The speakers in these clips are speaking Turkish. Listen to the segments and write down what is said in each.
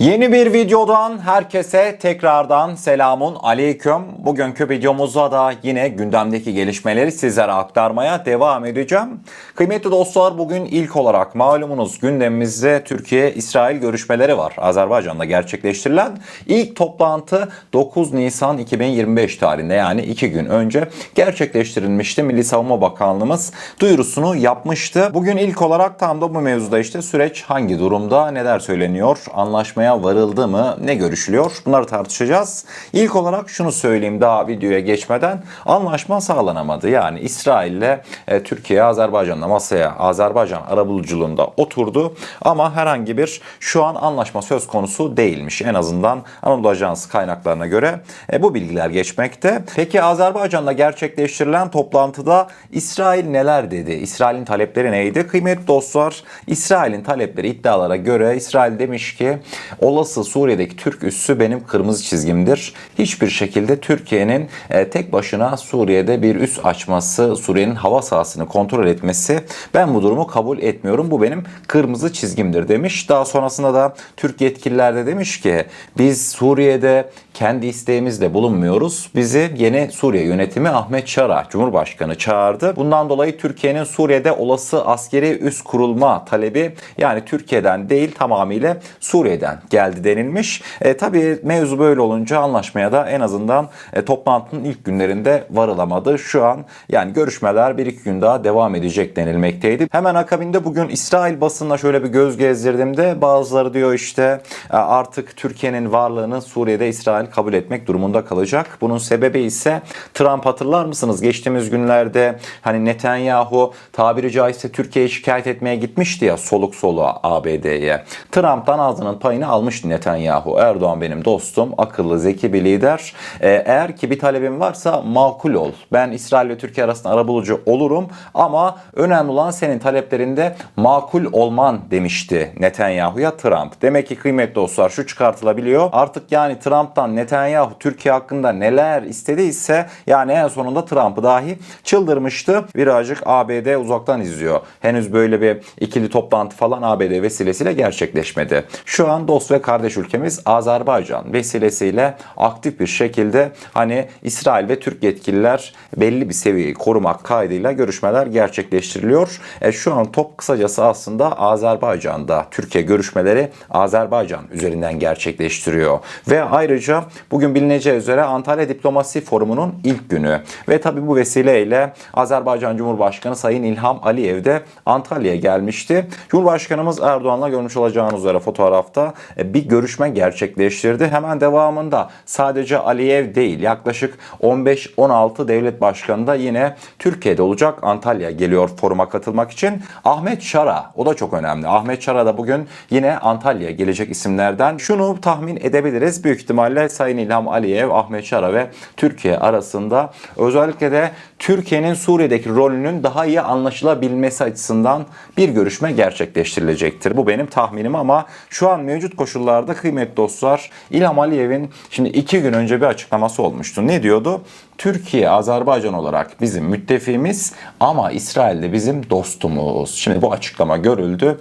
Yeni bir videodan herkese tekrardan selamun aleyküm. Bugünkü videomuzda da yine gündemdeki gelişmeleri sizlere aktarmaya devam edeceğim. Kıymetli dostlar, bugün ilk olarak malumunuz gündemimizde Türkiye-İsrail görüşmeleri var. Azerbaycan'da gerçekleştirilen ilk toplantı 9 Nisan 2025 tarihinde, yani 2 gün önce gerçekleştirilmişti. Milli Savunma Bakanlığımız duyurusunu yapmıştı. Bugün ilk olarak tam da bu mevzuda işte süreç hangi durumda, neler söyleniyor, anlaşmaya varıldı mı, ne görüşülüyor, bunları tartışacağız. İlk olarak şunu söyleyeyim daha videoya geçmeden, anlaşma sağlanamadı. Yani İsrail ile Türkiye Azerbaycan'la masaya Azerbaycan arabuluculuğunda oturdu ama herhangi bir şu an anlaşma söz konusu değilmiş. En azından Anadolu Ajansı kaynaklarına göre bu bilgiler geçmekte. Peki Azerbaycan'da gerçekleştirilen toplantıda İsrail neler dedi? İsrail'in talepleri neydi? Kıymetli dostlar, İsrail'in talepleri iddialara göre İsrail demiş ki olası Suriye'deki Türk üssü benim kırmızı çizgimdir. Hiçbir şekilde Türkiye'nin tek başına Suriye'de bir üs açması, Suriye'nin hava sahasını kontrol etmesi, ben bu durumu kabul etmiyorum. Bu benim kırmızı çizgimdir demiş. Daha sonrasında da Türk yetkililer de demiş ki biz Suriye'de kendi isteğimizle bulunmuyoruz. Bizi yeni Suriye yönetimi Ahmet Şara Cumhurbaşkanı çağırdı. Bundan dolayı Türkiye'nin Suriye'de olası askeri üs kurulma talebi, yani Türkiye'den değil tamamıyla Suriye'den geldi denilmiş. Tabii mevzu böyle olunca anlaşmaya da en azından toplantının ilk günlerinde varılamadı. Şu an yani görüşmeler 1-2 gün daha devam edecek denilmekteydi. Hemen akabinde bugün İsrail basınına şöyle bir göz gezdirdiğimde bazıları diyor işte artık Türkiye'nin varlığını Suriye'de İsrail kabul etmek durumunda kalacak. Bunun sebebi ise Trump, hatırlar mısınız? Geçtiğimiz günlerde hani Netanyahu tabiri caizse Türkiye'ye şikayet etmeye gitmişti ya, soluk soluğa ABD'ye. Trump'tan ağzının payını almıştı Netanyahu. Erdoğan benim dostum, akıllı, zeki bir lider. Eğer ki bir talebim varsa makul ol. Ben İsrail ve Türkiye arasında arabulucu olurum ama önemli olan senin taleplerinde makul olman demişti Netanyahu'ya Trump. Demek ki kıymetli dostlar şu çıkartılabiliyor. Artık yani Trump'tan Netanyahu Türkiye hakkında neler istediyse, yani en sonunda Trump'ı dahi çıldırmıştı. Birazcık ABD uzaktan izliyor. Henüz böyle bir ikili toplantı falan ABD vesilesiyle gerçekleşmedi. Şu an dost ve kardeş ülkemiz Azerbaycan vesilesiyle aktif bir şekilde hani İsrail ve Türk yetkililer belli bir seviyeyi korumak kaydıyla görüşmeler gerçekleştiriliyor. Şu an top kısacası aslında Azerbaycan'da. Türkiye görüşmeleri Azerbaycan üzerinden gerçekleştiriyor. Ve ayrıca bugün bilineceği üzere Antalya Diplomasi Forumu'nun ilk günü. Ve tabi bu vesileyle Azerbaycan Cumhurbaşkanı Sayın İlham Aliyev de Antalya'ya gelmişti. Cumhurbaşkanımız Erdoğan'la görmüş olacağınız üzere fotoğrafta bir görüşme gerçekleştirdi. Hemen devamında sadece Aliyev değil, yaklaşık 15-16 devlet başkanı da yine Türkiye'de olacak. Antalya geliyor foruma katılmak için. Ahmet Şara, o da çok önemli. Ahmet Şara da bugün yine Antalya'ya gelecek isimlerden. Şunu tahmin edebiliriz. Büyük ihtimalle Sayın İlham Aliyev, Ahmet Şara ve Türkiye arasında özellikle de Türkiye'nin Suriye'deki rolünün daha iyi anlaşılabilmesi açısından bir görüşme gerçekleştirilecektir. Bu benim tahminim ama şu an mevcut koşullarda kıymetli dostlar, İlham Aliyev'in şimdi 2 gün önce bir açıklaması olmuştu. Ne diyordu? Türkiye, Azerbaycan olarak bizim müttefiğimiz ama İsrail de bizim dostumuz. Şimdi bu açıklama görüldü.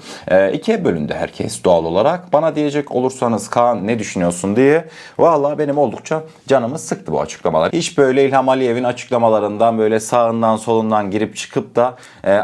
İkiye bölündü herkes doğal olarak. Bana diyecek olursanız Kaan ne düşünüyorsun diye. Vallahi benim oldukça canımı sıktı bu açıklamalar. Hiç böyle İlham Aliyev'in açıklamalarından böyle sağından solundan girip çıkıp da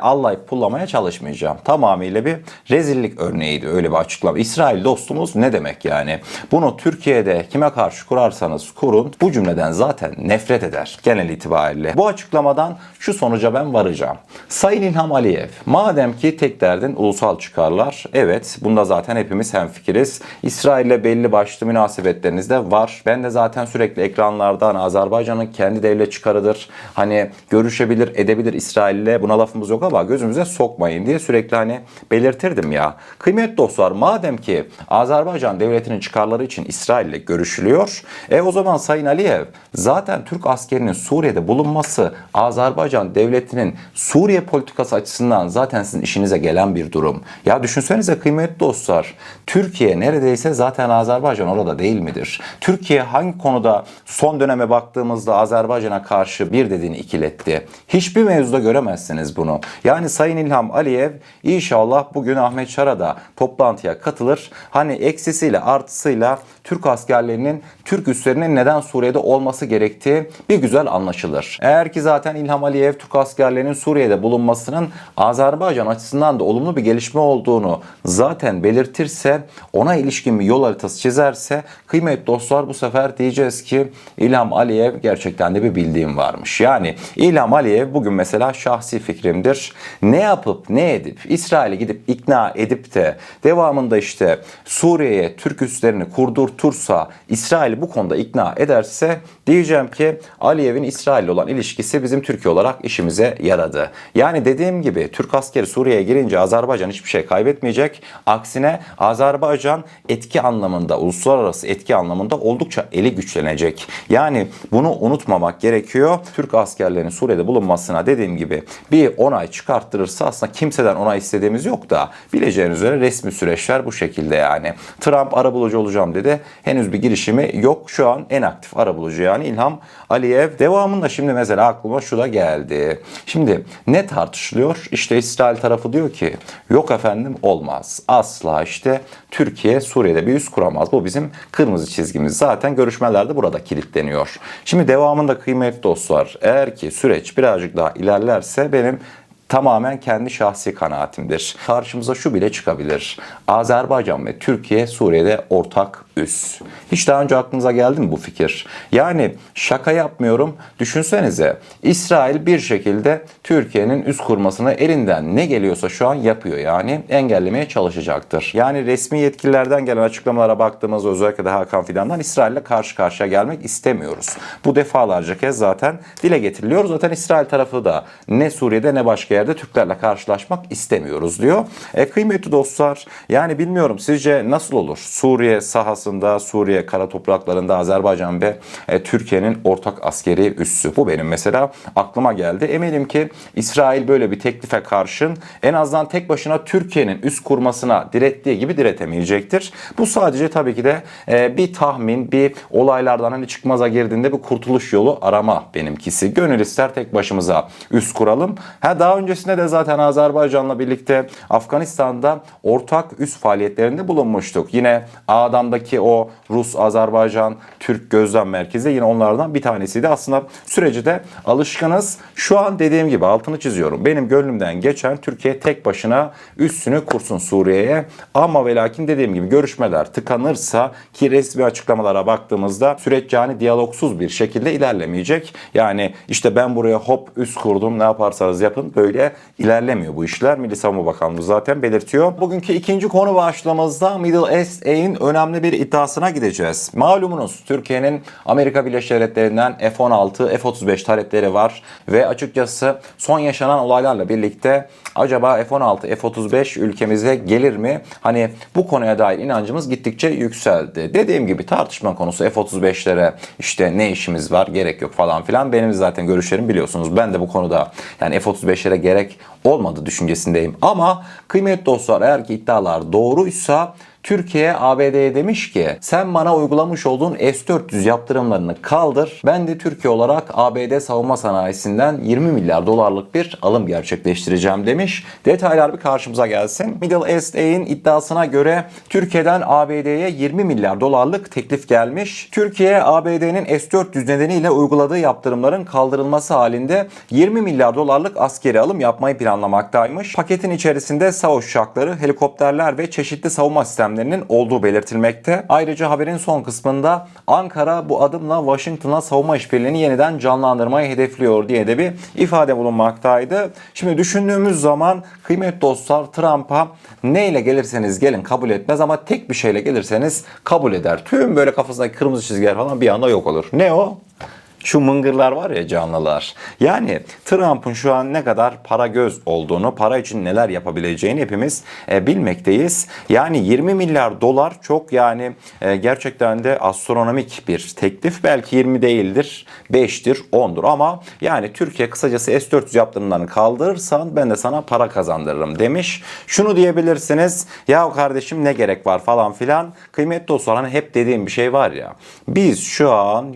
allayıp pullamaya çalışmayacağım. Tamamıyla bir rezillik örneğiydi öyle bir açıklama. İsrail dostumuz ne demek yani? Bunu Türkiye'de kime karşı kurarsanız kurun bu cümleden zaten nefret eder genel itibariyle. Bu açıklamadan şu sonuca ben varacağım. Sayın İlham Aliyev, madem ki tek derdin ulusal çıkarlar, evet bunda zaten hepimiz hemfikiriz. İsrail'le belli başlı münasebetleriniz de var. Ben de zaten sürekli ekranlardan Azerbaycan'ın kendi devlet çıkarıdır. Hani görüşebilir, edebilir İsrail'le, buna lafımız yok ama gözümüze sokmayın diye sürekli hani belirtirdim ya. Kıymetli dostlar, madem ki Azerbaycan devletinin çıkarları için İsrail'le görüşülüyor, o zaman Sayın Aliyev zaten Türk askerinin Suriye'de bulunması Azerbaycan devletinin Suriye politikası açısından zaten sizin işinize gelen bir durum. Ya düşünsenize kıymetli dostlar, Türkiye neredeyse zaten Azerbaycan orada değil midir? Türkiye hangi konuda son döneme baktığımızda Azerbaycan'a karşı bir dediğini ikiletti? Hiçbir mevzuda göremezsiniz bunu. Yani Sayın İlham Aliyev inşallah bugün Ahmet Şara da toplantıya katılır. Hani eksisiyle artısıyla Türk askerlerinin Türk üslerinin neden Suriye'de olması gerektiği bir güzel anlaşılır. Eğer ki zaten İlham Aliyev Türk askerlerinin Suriye'de bulunmasının Azerbaycan açısından da olumlu bir gelişme olduğunu zaten belirtirse, ona ilişkin bir yol haritası çizerse, kıymetli dostlar, bu sefer diyeceğiz ki İlham Aliyev gerçekten de bir bildiğim varmış. Yani İlham Aliyev bugün mesela, şahsi fikrimdir, ne yapıp ne edip İsrail'e gidip ikna edip de devamında işte Suriye'ye Türk üslerini kurdurtursa, İsrail'i bu konuda ikna ederse, diyeceğim ki Aliyev'in İsrail'le olan ilişkisi bizim Türkiye olarak işimize yaradı. Yani dediğim gibi Türk askeri Suriye'ye girince Azerbaycan hiçbir şey kaybetmeyecek. Aksine Azerbaycan etki anlamında, uluslararası etki anlamında oldukça eli güçlenecek. Yani bunu unutmamak gerekiyor. Türk askerlerinin Suriye'de bulunmasına dediğim gibi bir onay çıkarttırırsa, aslında kimseden onay istediğimiz yok da, bileceğiniz üzere resmi süreçler bu şekilde yani. Trump arabulucu olacağım dedi. Henüz bir girişimi yok. Şu an en aktif arabulucu yani İlham Aliyev. Devamında şimdi mesela aklıma şu da geldi. Şimdi ne tartışılıyor? İşte İsrail tarafı diyor ki yok efendim, olmaz. Asla işte Türkiye Suriye'de bir üs kuramaz. Bu bizim kırmızı çizgimiz. Zaten görüşmelerde burada kilitleniyor. Şimdi devamında kıymetli dostlar, eğer ki süreç birazcık daha ilerlerse, benim tamamen kendi şahsi kanaatimdir, karşımıza şu bile çıkabilir: Azerbaycan ve Türkiye Suriye'de ortak üs. Hiç daha önce aklınıza geldi mi bu fikir? Yani şaka yapmıyorum. Düşünsenize, İsrail bir şekilde Türkiye'nin üs kurmasını elinden ne geliyorsa şu an yapıyor. Yani engellemeye çalışacaktır. Yani resmi yetkililerden gelen açıklamalara baktığımızda, özellikle de Hakan Fidan'dan, İsrail'le karşı karşıya gelmek istemiyoruz. Bu defalarca kez zaten dile getiriliyor. Zaten İsrail tarafı da ne Suriye'de ne başka yerde Türklerle karşılaşmak istemiyoruz diyor. Kıymetli dostlar, yani bilmiyorum, sizce nasıl olur? Suriye sahasında, Suriye kara topraklarında Azerbaycan ve Türkiye'nin ortak askeri üssü. Bu benim mesela aklıma geldi. Eminim ki İsrail böyle bir teklife karşın en azından tek başına Türkiye'nin üs kurmasına direttiği gibi diretemeyecektir. Bu sadece tabii ki de bir tahmin, bir olaylardan hani çıkmaza girdiğinde bir kurtuluş yolu arama benimkisi. Gönül ister tek başımıza üs kuralım. Daha öncesinde de zaten Azerbaycan'la birlikte Afganistan'da ortak üs faaliyetlerinde bulunmuştuk. Yine Ağdam'daki o Rus-Azerbaycan-Türk gözlem merkezi yine onlardan bir tanesiydi. Aslında süreci de alışkınız. Şu an dediğim gibi altını çiziyorum. Benim gönlümden geçen Türkiye tek başına üssünü kursun Suriye'ye. Ama ve lakin dediğim gibi görüşmeler tıkanırsa, ki resmi açıklamalara baktığımızda süreç yani diyalogsuz bir şekilde ilerlemeyecek. Yani işte ben buraya hop üs kurdum, ne yaparsanız yapın, böyle ilerlemiyor bu işler. Milli Savunma Bakanlığı zaten belirtiyor. Bugünkü ikinci konu başlığımızda Middle East'in önemli bir iddiasına gideceğiz. Malumunuz Türkiye'nin Amerika Birleşik Devletleri'nden F-16, F-35 talepleri var ve açıkçası son yaşanan olaylarla birlikte acaba F-16, F-35 ülkemize gelir mi? Hani bu konuya dair inancımız gittikçe yükseldi. Dediğim gibi tartışma konusu F-35'lere işte ne işimiz var, gerek yok falan filan. Benim zaten görüşlerim biliyorsunuz. Ben de bu konuda yani F-35'lere gerek olmadı düşüncesindeyim. Ama kıymetli dostlar, eğer ki iddialar doğruysa, Türkiye ABD'ye demiş ki sen bana uygulamış olduğun S-400 yaptırımlarını kaldır. Ben de Türkiye olarak ABD savunma sanayisinden 20 milyar dolarlık bir alım gerçekleştireceğim demiş. Detaylar bir karşımıza gelsin. Middle East'in iddiasına göre Türkiye'den ABD'ye 20 milyar dolarlık teklif gelmiş. Türkiye ABD'nin S-400 nedeniyle uyguladığı yaptırımların kaldırılması halinde 20 milyar dolarlık askeri alım yapmayı planlamaktaymış. Paketin içerisinde savaş uçakları, helikopterler ve çeşitli savunma sistemleri olduğu belirtilmekte. Ayrıca haberin son kısmında Ankara bu adımla Washington'la savunma işbirliğini yeniden canlandırmayı hedefliyor diye de bir ifade bulunmaktaydı. Şimdi düşündüğümüz zaman kıymetli dostlar, Trump'a neyle gelirseniz gelin kabul etmez ama tek bir şeyle gelirseniz kabul eder. Tüm böyle kafasındaki kırmızı çizgiler falan bir anda yok olur. Ne o? Şu mıngırlar var ya, canlılar. Yani Trump'ın şu an ne kadar para göz olduğunu, para için neler yapabileceğini hepimiz bilmekteyiz. Yani 20 milyar dolar çok, yani gerçekten de astronomik bir teklif. Belki 20 değildir, 5'tir, 10'dur ama yani Türkiye kısacası S-400 yaptırımlarını kaldırırsan ben de sana para kazandırırım demiş. Şunu diyebilirsiniz: ya kardeşim ne gerek var falan filan. Kıymetli dostlar, hani hep dediğim bir şey var ya. Biz şu an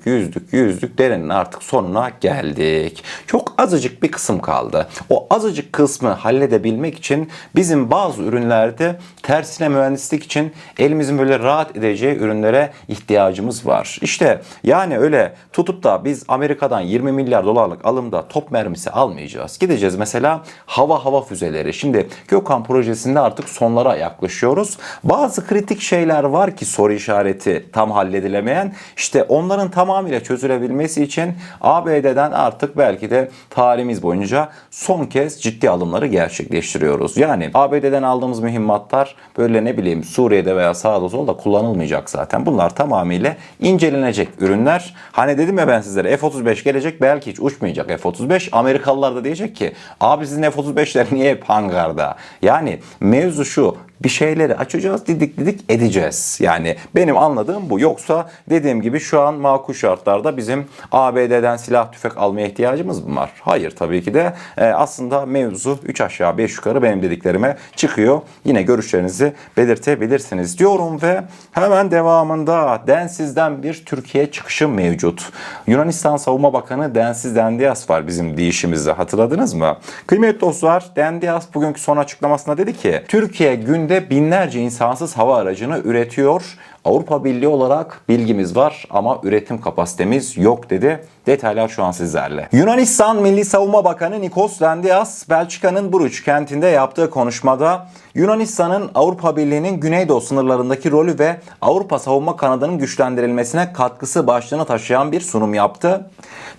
yüzdük %100'lük artık sonuna geldik. Çok azıcık bir kısım kaldı. O azıcık kısmı halledebilmek için bizim bazı ürünlerde tersine mühendislik için elimizin böyle rahat edeceği ürünlere ihtiyacımız var. İşte yani öyle tutup da biz Amerika'dan 20 milyar dolarlık alımda top mermisi almayacağız. Gideceğiz mesela hava füzeleri. Şimdi Gökhan projesinde artık sonlara yaklaşıyoruz. Bazı kritik şeyler var ki soru işareti tam halledilemeyen. İşte onların tamamıyla çözülebilmesi için ABD'den artık belki de tarihimiz boyunca son kez ciddi alımları gerçekleştiriyoruz. Yani ABD'den aldığımız mühimmatlar böyle ne bileyim Suriye'de veya sağda solda kullanılmayacak zaten. Bunlar tamamıyla incelenecek ürünler. Hani dedim ya ben sizlere F-35 gelecek, belki hiç uçmayacak F-35. Amerikalılar da diyecek ki abi sizin F-35'ler niye hep hangarda? Yani mevzu şu: bir şeyleri açacağız, didik edeceğiz. Yani benim anladığım bu. Yoksa dediğim gibi şu an makul şartlarda bizim ABD'den silah tüfek almaya ihtiyacımız mı var? Hayır tabii ki de. Aslında mevzu 3 aşağı 5 yukarı benim dediklerime çıkıyor. Yine görüşlerinizi belirtebilirsiniz diyorum ve hemen devamında densizden bir Türkiye çıkışı mevcut. Yunanistan Savunma Bakanı Densiz Dendias var bizim deyişimizde, hatırladınız mı? Kıymetli dostlar, Dendias bugünkü son açıklamasında dedi ki Türkiye günde binlerce insansız hava aracını üretiyor. Avrupa Birliği olarak bilgimiz var ama üretim kapasitemiz yok dedi. Detaylar şu an sizlerle. Yunanistan Milli Savunma Bakanı Nikos Dendias, Belçika'nın Bruges kentinde yaptığı konuşmada Yunanistan'ın Avrupa Birliği'nin Güneydoğu sınırlarındaki rolü ve Avrupa savunma kanadının güçlendirilmesine katkısı başlığını taşıyan bir sunum yaptı.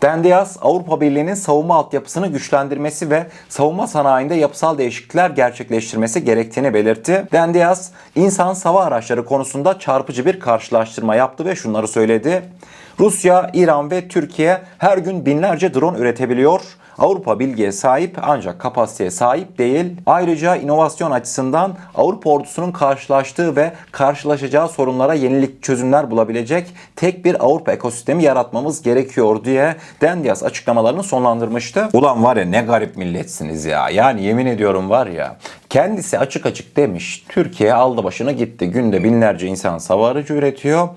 Dendias, Avrupa Birliği'nin savunma altyapısını güçlendirmesi ve savunma sanayinde yapısal değişiklikler gerçekleştirmesi gerektiğini belirtti. Dendias, insan hava araçları konusunda çarpıcı bir karşılaştırma yaptı ve şunları söyledi. Rusya, İran ve Türkiye her gün binlerce drone üretebiliyor. Avrupa bilgiye sahip ancak kapasiteye sahip değil. Ayrıca inovasyon açısından Avrupa ordusunun karşılaştığı ve karşılaşacağı sorunlara yenilik çözümler bulabilecek tek bir Avrupa ekosistemi yaratmamız gerekiyor diye Dendias açıklamalarını sonlandırmıştı. Ulan var ya ne garip milletsiniz ya. Yani yemin ediyorum var ya. Kendisi açık demiş. Türkiye aldı başını gitti. Günde binlerce insan hava aracı üretiyor.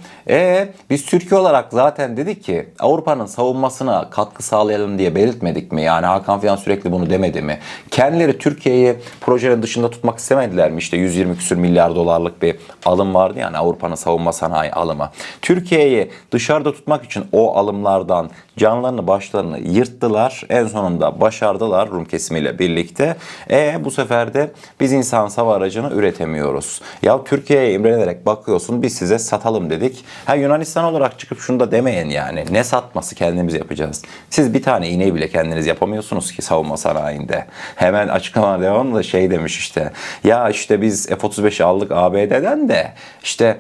Biz Türkiye olarak zaten dedik ki Avrupa'nın savunmasına katkı sağlayalım diye belirtmedik mi? Yani Hakan falan sürekli bunu demedi mi? Kendileri Türkiye'yi projenin dışında tutmak istemediler mi? İşte 120 küsür milyar dolarlık bir alım vardı yani Avrupa'nın savunma sanayi alımı. Türkiye'yi dışarıda tutmak için o alımlardan canlarını başlarını yırttılar. En sonunda başardılar Rum kesimiyle birlikte. Bu sefer de biz insan hava aracını üretemiyoruz. Ya Türkiye'ye imrenerek bakıyorsun, biz size satalım dedik. Yunanistan olarak çıkıp şunu da demeyin yani. Ne satması, kendimiz yapacağız. Siz bir tane iğneyi bile kendiniz yapamıyorsunuz ki savunma sanayinde. Hemen açıklama devamında demiş işte. Ya işte biz F-35'i aldık ABD'den de işte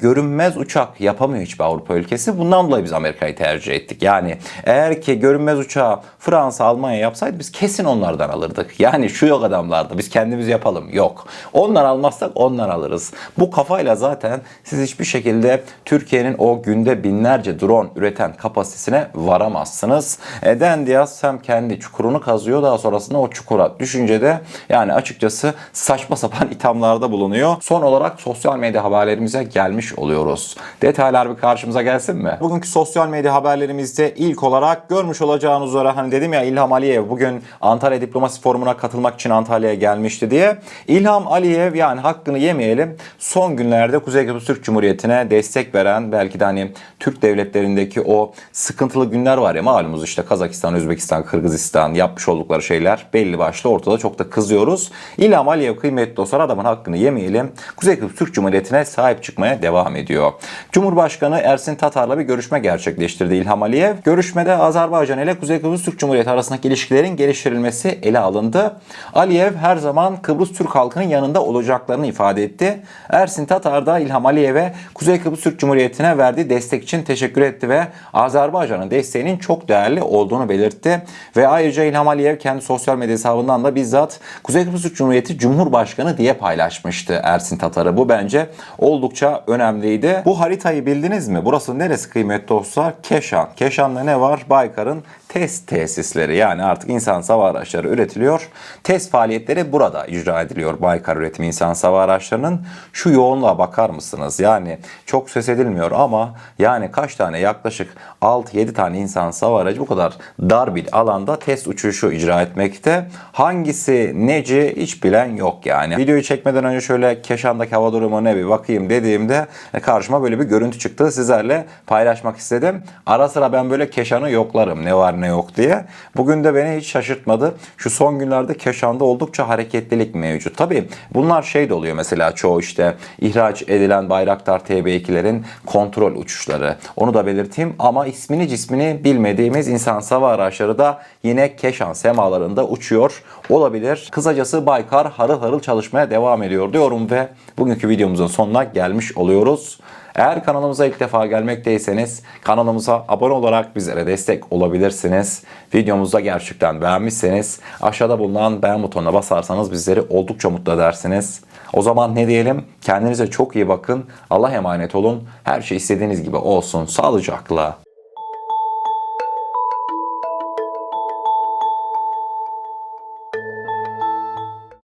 görünmez uçak yapamıyor hiçbir Avrupa ülkesi. Bundan dolayı biz Amerika'yı tercih ettik. Yani eğer ki görünmez uçağı Fransa, Almanya yapsaydı biz kesin onlardan alırdık. Yani şu yok adamlarda. Biz kendimiz yapalım. Yok. Onlar almazsak onlar alırız. Bu kafayla zaten siz hiçbir şekilde Türkiye'nin o günde binlerce drone üreten kapasitesine varamazsınız. Dendias hem kendi çukurunu kazıyor, daha sonrasında o çukura düşünce de yani açıkçası saçma sapan ithamlarda bulunuyor. Son olarak sosyal medya haberlerimize gelmiş oluyoruz. Detaylar bir karşımıza gelsin mi? Bugünkü sosyal medya haberlerimizde ilk olarak görmüş olacağınız üzere hani dedim ya İlham Aliyev bugün Antalya Diplomasi Forumu'na katılmak için Antalya'ya gelmişti diye. İlham Aliyev, yani hakkını yemeyelim, son günlerde Kuzey Kıbrıs Türk Cumhuriyeti'ne destek veren, belki de hani Türk devletlerindeki o sıkıntılı günler var ya malumunuz, işte Kazakistan, Özbekistan, Kırgızistan yapmış oldukları şeyler belli başlı ortada, çok da kızıyoruz. İlham Aliyev kıymetli dostlar, adamın hakkını yemeyelim, Kuzey Kıbrıs Türk Cumhuriyeti'ne sahip çıkmaya devam ediyor. Cumhurbaşkanı Ersin Tatar'la bir görüşme gerçekleştirdi İlham Aliyev. Görüşmede Azerbaycan ile Kuzey Kıbrıs Türk Cumhuriyeti arasındaki ilişkilerin geliştirilmesi ele alındı. Aliyev her zaman Kıbrıs Türk halkının yanında olacaklarını ifade etti. Ersin Tatar da İlham Aliyev'e Kuzey Kıbrıs Türk Cumhuriyeti'ne verdiği destek için teşekkür etti ve Azerbaycan'ın desteğinin çok değerli olduğunu belirtti. Ve ayrıca İlham Aliyev kendi sosyal medya hesabından da bizzat Kuzey Kıbrıs Türk Cumhuriyeti Cumhurbaşkanı diye paylaşmıştı Ersin Tatar'ı. Bu bence oldukça önemliydi. Bu haritayı bildiniz mi? Burası neresi kıymetli dostlar? Keşan. Keşan'da ne var? Baykar'ın test tesisleri, yani artık insan hava araçları üretiliyor. Test faaliyetleri burada icra ediliyor Baykar üretimi insansız hava araçlarının. Şu yoğunluğa bakar mısınız? Yani çok söz edilmiyor ama yani kaç tane, yaklaşık 6-7 tane insansız hava aracı bu kadar dar bir alanda test uçuşu icra etmekte. Hangisi neci hiç bilen yok yani. Videoyu çekmeden önce şöyle Keşan'daki hava durumuna bir bakayım dediğimde karşıma böyle bir görüntü çıktı. Sizlerle paylaşmak istedim. Ara sıra ben böyle Keşan'ı yoklarım ne var ne yok diye. Bugün de beni hiç şaşırtmadı. Şu son günlerde Keşan'da oldukça hareketlilik mevcut. Tabii bunlar şey de oluyor, mesela çoğu işte ihraç edilen Bayraktar TB2'lerin kontrol uçuşları. Onu da belirteyim ama ismini cismini bilmediğimiz insansız hava araçları da yine Keşan semalarında uçuyor olabilir. Kısacası Baykar harıl harıl çalışmaya devam ediyor diyorum ve bugünkü videomuzun sonuna gelmiş oluyoruz. Eğer kanalımıza ilk defa gelmekteyseniz kanalımıza abone olarak bizlere destek olabilirsiniz. Videomuzu da gerçekten beğenmişseniz aşağıda bulunan beğen butonuna basarsanız bizleri oldukça mutlu edersiniz. O zaman ne diyelim? Kendinize çok iyi bakın. Allah'a emanet olun. Her şey istediğiniz gibi olsun. Sağlıcakla.